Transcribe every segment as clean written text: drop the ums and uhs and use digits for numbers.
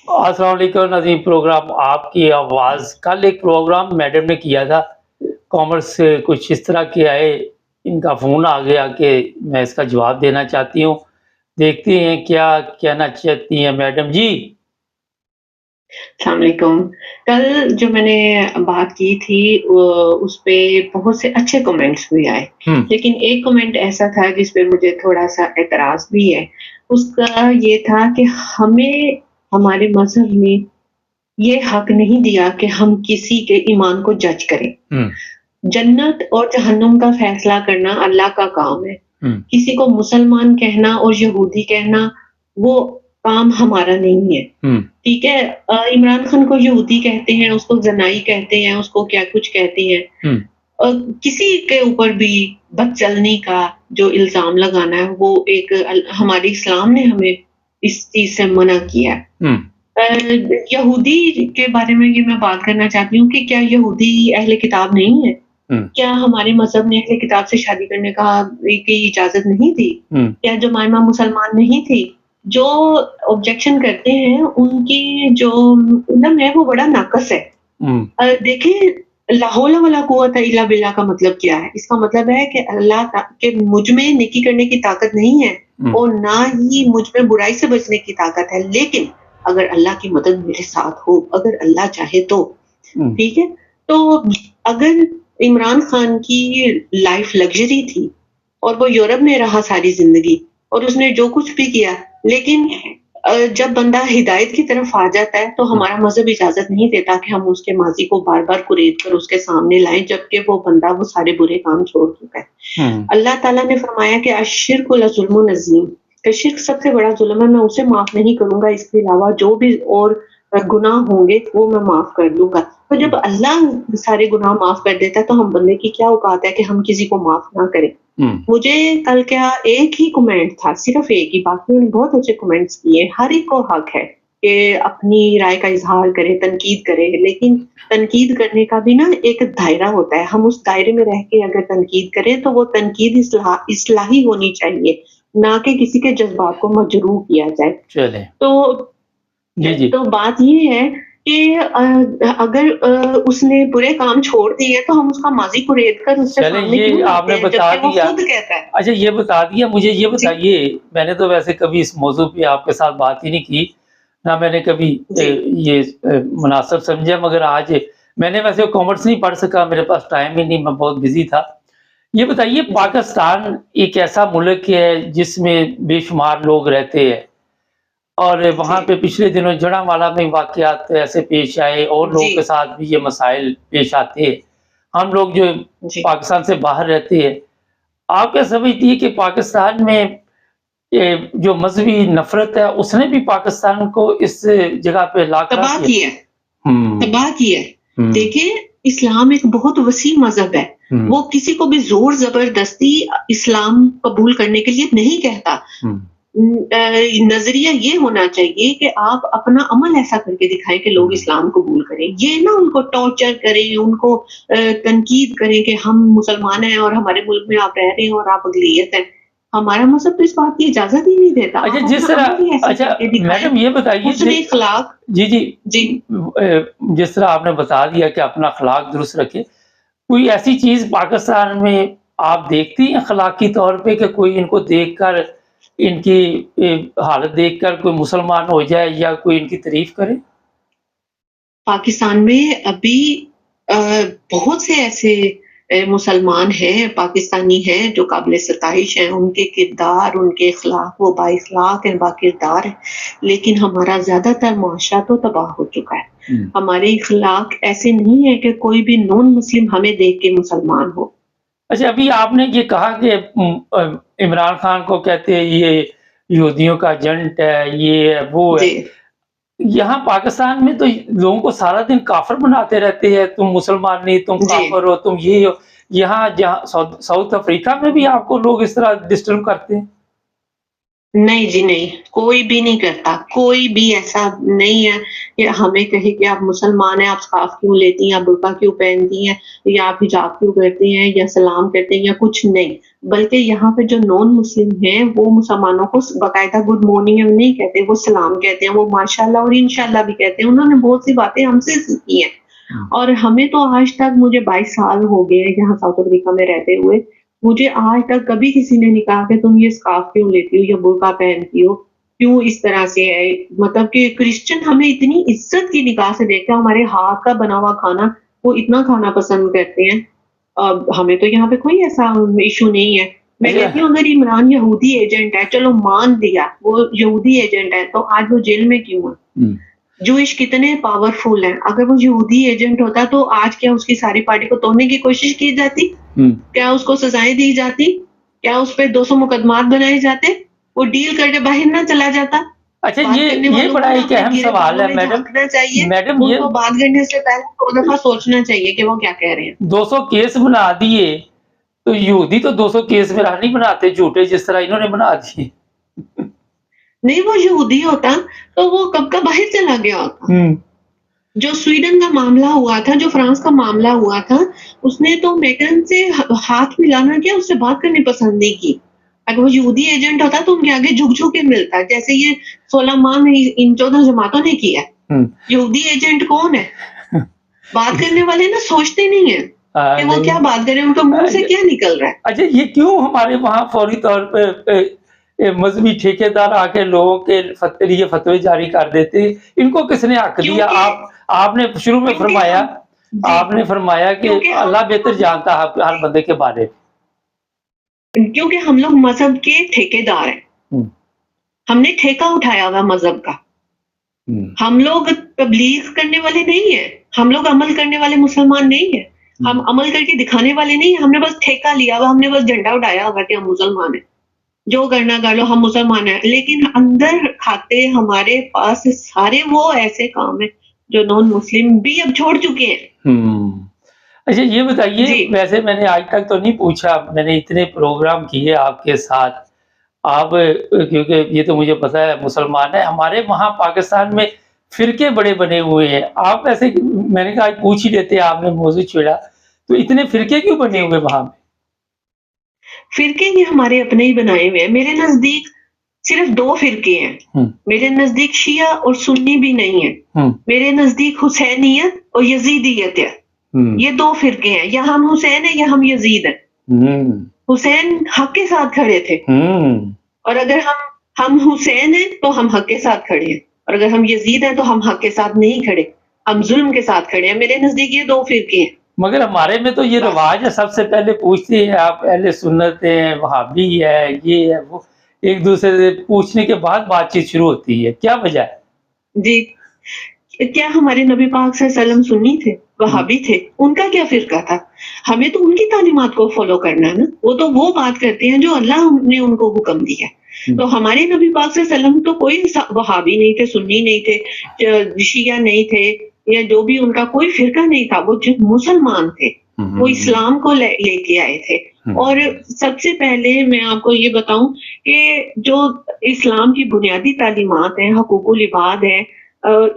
السلام علیکم نظیم پروگرام آپ کی آواز کل ایک پروگرام میڈم نے کیا تھا کامرس سے کچھ اس طرح کے آئے ان کا فون آ گیا کہ میں اس کا جواب دینا چاہتی ہوں دیکھتے ہیں کیا کہنا چاہتی ہیں میڈم جی السلام علیکم۔ کل جو میں نے بات کی تھی اس پہ بہت سے اچھے کمنٹس بھی آئے، لیکن ایک کمنٹ ایسا تھا جس پہ مجھے تھوڑا سا اعتراض بھی ہے۔ اس کا یہ تھا کہ ہمیں ہمارے مذہب میں یہ حق نہیں دیا کہ ہم کسی کے ایمان کو جج کریں۔ جنت اور جہنم کا فیصلہ کرنا اللہ کا کام ہے۔ کسی کو مسلمان کہنا اور یہودی کہنا وہ کام ہمارا نہیں ہے۔ ٹھیک ہے، عمران خان کو یہودی کہتے ہیں، اس کو زنائی کہتے ہیں، اس کو کیا کچھ کہتے ہیں۔ کسی کے اوپر بھی بد چلنی کا جو الزام لگانا ہے وہ ایک ہمارے اسلام نے ہمیں اس چیز سے منع کیا ہے۔ یہودی کے بارے میں یہ میں بات کرنا چاہتی ہوں کہ کیا یہودی اہل کتاب نہیں ہے؟ کیا ہمارے مذہب نے اہل کتاب سے شادی کرنے کا کی اجازت نہیں تھی؟ کیا جمائمہ مسلمان نہیں تھی؟ جو آبجیکشن کرتے ہیں ان کی جو علم ہے وہ بڑا ناقص ہے۔ دیکھیں لا حول ولا قوت الا باللہ کا مطلب کیا ہے؟ اس کا مطلب ہے کہ اللہ کہ مجھ میں نیکی کرنے کی طاقت نہیں ہے اور نہ ہی مجھ میں برائی سے بچنے کی طاقت ہے، لیکن اگر اللہ کی مدد میرے ساتھ ہو، اگر اللہ چاہے تو ٹھیک ہے۔ تو اگر عمران خان کی لائف لگژری تھی اور وہ یورپ میں رہا ساری زندگی اور اس نے جو کچھ بھی کیا، لیکن جب بندہ ہدایت کی طرف آ جاتا ہے تو ہمارا مذہب اجازت نہیں دیتا کہ ہم اس کے ماضی کو بار بار قرید کر اس کے سامنے لائیں، جبکہ وہ بندہ وہ سارے برے کام چھوڑ چکا ہے۔ اللہ تعالیٰ نے فرمایا کہ الشرک لظلم عظیم، کہ شرک سب سے بڑا ظلم ہے، میں اسے معاف نہیں کروں گا، اس کے علاوہ جو بھی اور گناہ ہوں گے وہ میں معاف کر دوں گا۔ تو جب اللہ سارے گناہ معاف کر دیتا ہے تو ہم بندے کی کیا اوقات ہے کہ ہم کسی کو معاف نہ کریں۔ مجھے کل کیا ایک ہی کمنٹ تھا، صرف ایک ہی، باقی نے بہت اچھے کمنٹس کیے۔ ہر ایک کو حق ہے کہ اپنی رائے کا اظہار کرے، تنقید کرے، لیکن تنقید کرنے کا بھی نا ایک دائرہ ہوتا ہے۔ ہم اس دائرے میں رہ کے اگر تنقید کریں تو وہ تنقید اصلاحی ہونی چاہیے، نہ کہ کسی کے جذبات کو مجروح کیا جائے۔ تو بات یہ ہے کہ اگر اس نے برے کام چھوڑ دیے تو ہم اس کا ماضی کو ریت کر اس سے سامنے کیوں آپ نے بتا دیا۔ اچھا یہ بتا دیا، مجھے یہ بتائیے، میں نے تو ویسے کبھی اس موضوع پہ آپ کے ساتھ بات ہی نہیں کی، نہ میں نے کبھی یہ مناسب سمجھا، مگر آج میں نے ویسے کامرس نہیں پڑھ سکا، میرے پاس ٹائم ہی نہیں، میں بہت بزی تھا۔ یہ بتائیے پاکستان ایک ایسا ملک ہے جس میں بے شمار لوگ رہتے ہیں اور وہاں پہ پچھلے دنوں جڑاں میں واقعات ایسے پیش آئے اور لوگوں کے ساتھ بھی یہ مسائل پیش آتے ہیں۔ ہم لوگ جو پاکستان سے باہر رہتے ہیں، آپ کیا سمجھتی ہے کہ پاکستان میں جو مذہبی نفرت ہے اس نے بھی پاکستان کو اس جگہ پہ تباہ کیا ہے؟ دیکھیں اسلام ایک بہت وسیع مذہب ہے، وہ کسی کو بھی زور زبردستی اسلام قبول کرنے کے لیے نہیں کہتا۔ نظریہ یہ ہونا چاہیے کہ آپ اپنا عمل ایسا کر کے دکھائیں کہ لوگ اسلام قبول کریں، یہ نہ ان کو ٹارچر کریں، ان کو تنقید کریں کہ ہم مسلمان ہیں اور ہمارے ملک میں آپ رہ رہے ہیں اور آپ اقلیت ہیں۔ ہمارا مذہب تو اس بات کی اجازت ہی نہیں دیتا۔ اچھا جس طرح میڈم یہ بتائیے اخلاق جی جس طرح آپ نے بتا دیا کہ اپنا اخلاق درست رکھے، کوئی ایسی چیز پاکستان میں آپ دیکھتی ہیں اخلاقی طور پہ کہ کوئی ان کو دیکھ کر، ان کی حالت دیکھ کر کوئی مسلمان ہو جائے یا کوئی ان کی تعریف کرے؟ پاکستان میں ابھی بہت سے ایسے مسلمان ہیں، پاکستانی ہیں جو قابل ستائش ہیں، ان کے کردار، ان کے اخلاق، وہ با اخلاق ہیں، با کردار ہیں، لیکن ہمارا زیادہ تر معاشرہ تو تباہ ہو چکا ہے۔ ہمارے اخلاق ایسے نہیں ہے کہ کوئی بھی نون مسلم ہمیں دیکھ کے مسلمان ہو۔ اچھا ابھی آپ نے یہ کہا کہ عمران خان کو کہتے ہیں یہ یہودیوں کا ایجنٹ ہے، یہ وہ ہے، یہاں پاکستان میں تو لوگوں کو سارا دن کافر بناتے رہتے ہیں، تم مسلمان نہیں، تم کافر ہو، تم یہ ہو۔ یہاں جہاں ساؤتھ افریقہ میں بھی آپ کو لوگ اس طرح ڈسٹرب کرتے ہیں؟ नहीं जी नहीं, कोई भी नहीं करता, कोई भी ऐसा नहीं है कि हमें कहे कि आप मुसलमान हैं, आप स्कार्फ क्यों लेती हैं, आप बुर्का क्यों पहनती हैं, या आप हिजाब क्यों करती हैं, या सलाम करते हैं, या कुछ नहीं। बल्कि यहाँ पे जो नॉन मुस्लिम हैं, वो मुसलमानों को बाकायदा गुड मॉर्निंग हम नहीं कहते, वो सलाम कहते हैं, वो माशाल्लाह और इंशाल्लाह भी कहते हैं। उन्होंने बहुत सी बातें हमसे सीखी हैं और हमें तो आज तक, मुझे 22 साल हो गए हैं यहाँ साउथ अफ्रीका में रहते हुए, मुझे आज तक कभी किसी ने नहीं कहा कि तुम ये स्कार्फ क्यों लेती हो या बुर्का पहनती हो, क्यों इस तरह से है। मतलब कि क्रिश्चियन हमें इतनी इज्जत की निगाह से देखते हैं, हमारे हाथ का बना हुआ खाना वो इतना खाना पसंद करते हैं। हमें तो यहाँ पे कोई ऐसा इशू नहीं है। मैं कहती हूँ अगर इमरान यहूदी एजेंट है, चलो मान लिया वो यहूदी एजेंट है, तो आज वो जेल में क्यों है? जूइश कितने पावरफुल हैं, अगर वो यहूदी एजेंट होता तो आज क्या उसकी सारी पार्टी को तोड़ने की कोशिश की जाती? क्या उसको सजाएं दी जाती? क्या उस पे 200 मुकदमात बनाए जाते? वो डील करके बाहर ना चला जाता? अच्छा, ये बड़ा एक अहम सवाल है मैडम। मैडम, उनको बात करने से पहले 2 दफा सोचना चाहिए कि वो क्या कह रहे हैं। 200 केस बना दिए तो यहूदी तो 200 केस मेरा नहीं बनाते झूठे, जिस तरह इन्होंने बना दिए। नहीं, वो यहूदी होता तो वो कब का बाहर चला गया होता। जो स्वीडन का मामला हुआ था, जो फ्रांस का मामला हुआ था, उसने तो मेगन से हाथ मिलाना क्या, उससे बात करनी पसंद नहीं की। अगर वो यहूदी एजेंट होता तो उनके आगे झुक झुक के मिलता, जैसे ये 16 माह में इन 14 जमातों ने किया। यहूदी एजेंट कौन है? बात करने वाले ना सोचते नहीं है कि वो क्या बात करें, उनके मुंह से क्या निकल रहा है। अच्छा, ये क्यों हमारे वहाँ फौरी तौर पे मजहबी ठेकेदार आके लोगों के लिए फतवे जारी कर देते? इनको किसने हक दिया? आपने शुरू में फरमाया, आपने फरमाया कि अल्लाह बेहतर जानता है हर बंदे के बारे में। क्योंकि हम लोग मजहब के ठेकेदार हैं, हमने ठेका उठाया हुआ मजहब का। हम लोग तबलीग करने वाले नहीं है, हम लोग अमल करने वाले मुसलमान नहीं है, हम अमल करके दिखाने वाले नहीं है। हमने बस ठेका लिया हुआ, हमने बस झंडा उठाया हुआ कि हम मुसलमान हैं, जो करना कर लो, हम मुसलमान हैं। लेकिन अंदर खाते हमारे पास सारे वो ऐसे काम है जो नॉन मुस्लिम भी अब छोड़ चुके हैं। अच्छा, ये बताइए, वैसे मैंने आज तक तो नहीं पूछा, मैंने इतने प्रोग्राम किए आपके साथ, आप क्योंकि ये तो मुझे पता है मुसलमान है, हमारे वहाँ पाकिस्तान में फिरके बड़े बने हुए हैं। आप वैसे, मैंने कहा पूछ ही लेते, आपने मौजू छेड़ा, तो इतने फिरके क्यों बने हुए वहाँ में? फिरके ये हमारे अपने ही बनाए हुए हैं। मेरे नजदीक सिर्फ 2 फिरके हैं। मेरे नजदीक शिया और सुन्नी भी नहीं है। मेरे नजदीक हुसैनियत और यजीदियत है। ये 2 फिरके हैं, या हम हुसैन है या हम यजीद है। हुसैन हक के साथ खड़े थे, और अगर हम हुसैन है तो हम हक के साथ खड़े हैं, और अगर हम यजीद हैं तो हम हक के साथ नहीं खड़े, हम जुल्म के साथ खड़े हैं। मेरे नजदीक ये 2 फिरके हैं। मगर हमारे में तो ये रिवाज है, सबसे पहले पूछते हैं आप अहले सुन्नत हैं, वहाबी है, ये है वो, एक दूसरे से पूछने के बाद बातचीत शुरू होती है। क्या वजह है? जी, क्या हमारे नबी पाक सल्लल्लाहु सुन्नी थे, वहाबी थे? उनका क्या फिरका था? हमें तो उनकी तालीमात को फॉलो करना है ना। वो तो वो बात करते हैं जो अल्लाह ने उनको हुक्म दिया। तो हमारे नबी पाक सल्लल्लाहु तो कोई वहाबी नहीं थे, सुन्नी नहीं थे, शिया नहीं थे, या जो भी उनका कोई फिरका नहीं था। वो जो मुसलमान थे, वो इस्लाम को लेके आए थे। और सबसे पहले मैं आपको ये बताऊं कि जो इस्लाम की बुनियादी तालीमात है, हुकूकुल इबाद है,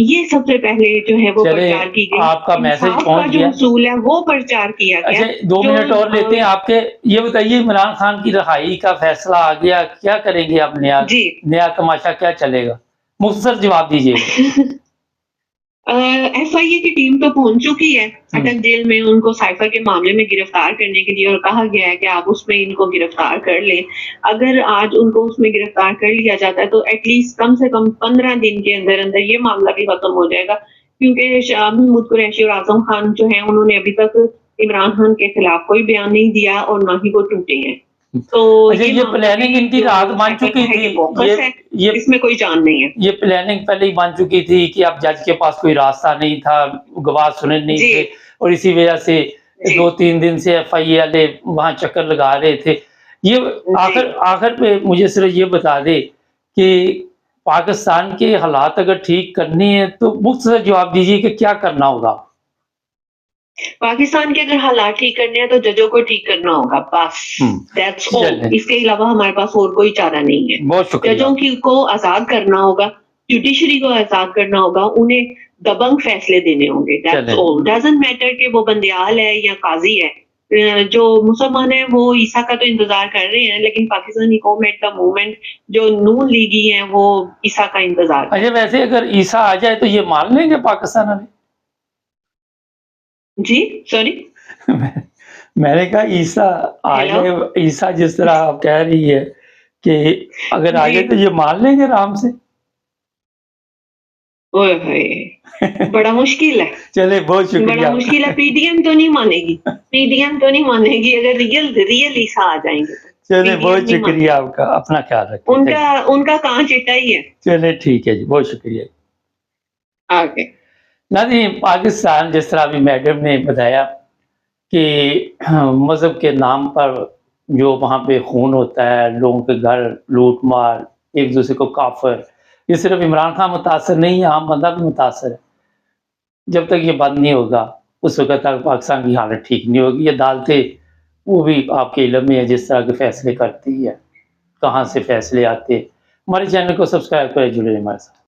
ये सबसे पहले जो है वो प्रचार की गई। आपका मैसेज पहुंच गया, जो उसूल है वो प्रचार किया गया। अच्छा, 2 मिनट और लेते हैं आपके। ये बताइए, इमरान खान की रिहाई का फैसला आ गया, क्या करेंगे आप? नया तमाशा क्या चलेगा? मुख्तसर जवाब दीजिए। FIA की टीम तो पहुंच चुकी है अटक जेल में, उनको साइफर के मामले में गिरफ्तार करने के लिए, और कहा गया है कि आप उसमें इनको गिरफ्तार कर लें। अगर आज उनको उसमें गिरफ्तार कर लिया जाता है तो एटलीस्ट कम से कम 15 दिन के अंदर अंदर ये मामला भी खत्म हो जाएगा, क्योंकि शाह महमूद कुरैशी और आजम खान जो है, उन्होंने अभी तक इमरान खान के खिलाफ कोई बयान नहीं दिया और ना ही वो टूटे हैं। तो ये प्लानिंग इनकी रात बन चुकी थी, ये इसमें कोई जान नहीं है। ये प्लानिंग पहले ही बन चुकी थी कि अब जज के पास कोई रास्ता नहीं था, गवाह सुने नहीं थे, और इसी वजह से 2-3 दिन से FIA वाले वहां चक्कर लगा रहे थे। ये आखिर पे मुझे सिर्फ ये बता दे कि पाकिस्तान के हालात अगर ठीक करने हैं तो मुख्तसर जवाब दीजिए कि क्या करना होगा? पाकिस्तान के अगर हालात ठीक करने हैं तो जजों को ठीक करना होगा बस, दैट्स ऑल। चलें, इसके अलावा हमारे पास और कोई चारा नहीं है। बहुत शुक्रिया। जजों की को आजाद करना होगा, जुडिशरी को आजाद करना होगा, उन्हें दबंग फैसले देने होंगे, दैट्स चलें, ऑल। डजंट मैटर कि वो बंदियाल है या काजी है। जो मुसलमान है वो ईसा का तो इंतजार कर रहे हैं, लेकिन पाकिस्तानी कौम एट द मोमेंट जो नून लीगी है वो ईसा का इंतजार कर। अच्छा, वैसे अगर ईसा आ जाए तो ये मान लेंगे पाकिस्तान वाले? जी सॉरी, मैंने कहा ईसा आ हेलो, जाए, ईसा जिस तरह आप कह रही है कि अगर आ जाए जी, तो ये मान लेंगे आराम से। ओए होए, बड़ा मुश्किल है, चले, बहुत बड़ा शुक्रिया मुश्किल है। आपका। पीडीएम तो नहीं मानेगी, पीडीएम तो नहीं मानेगी अगर रियल ईसा आ जाएंगे तो चले, पीडीएम बहुत नहीं मानेगी। शुक्रिया आपका, अपना ख्याल रखें। उनका कहाँ चिट्टा ही है। चले, ठीक है जी, बहुत शुक्रिया। आगे नाज़रीन, पाकिस्तान जिस तरह अभी मैडम ने बताया कि मज़हब के नाम पर जो वहाँ पे खून होता है, लोगों के घर लूट मार, एक दूसरे को काफिर, ये सिर्फ इमरान खान मुतासर नहीं है, आम बंदा भी मुतासर है। जब तक ये बंद नहीं होगा उस वक़्त तक पाकिस्तान की हालत ठीक नहीं होगी। ये अदालतें वो भी आपके इल्म में है जिस तरह के फैसले करती है, कहाँ से फैसले आते हैं। हमारे चैनल को सब्सक्राइब करें, जुड़े रहें हमारे साथ।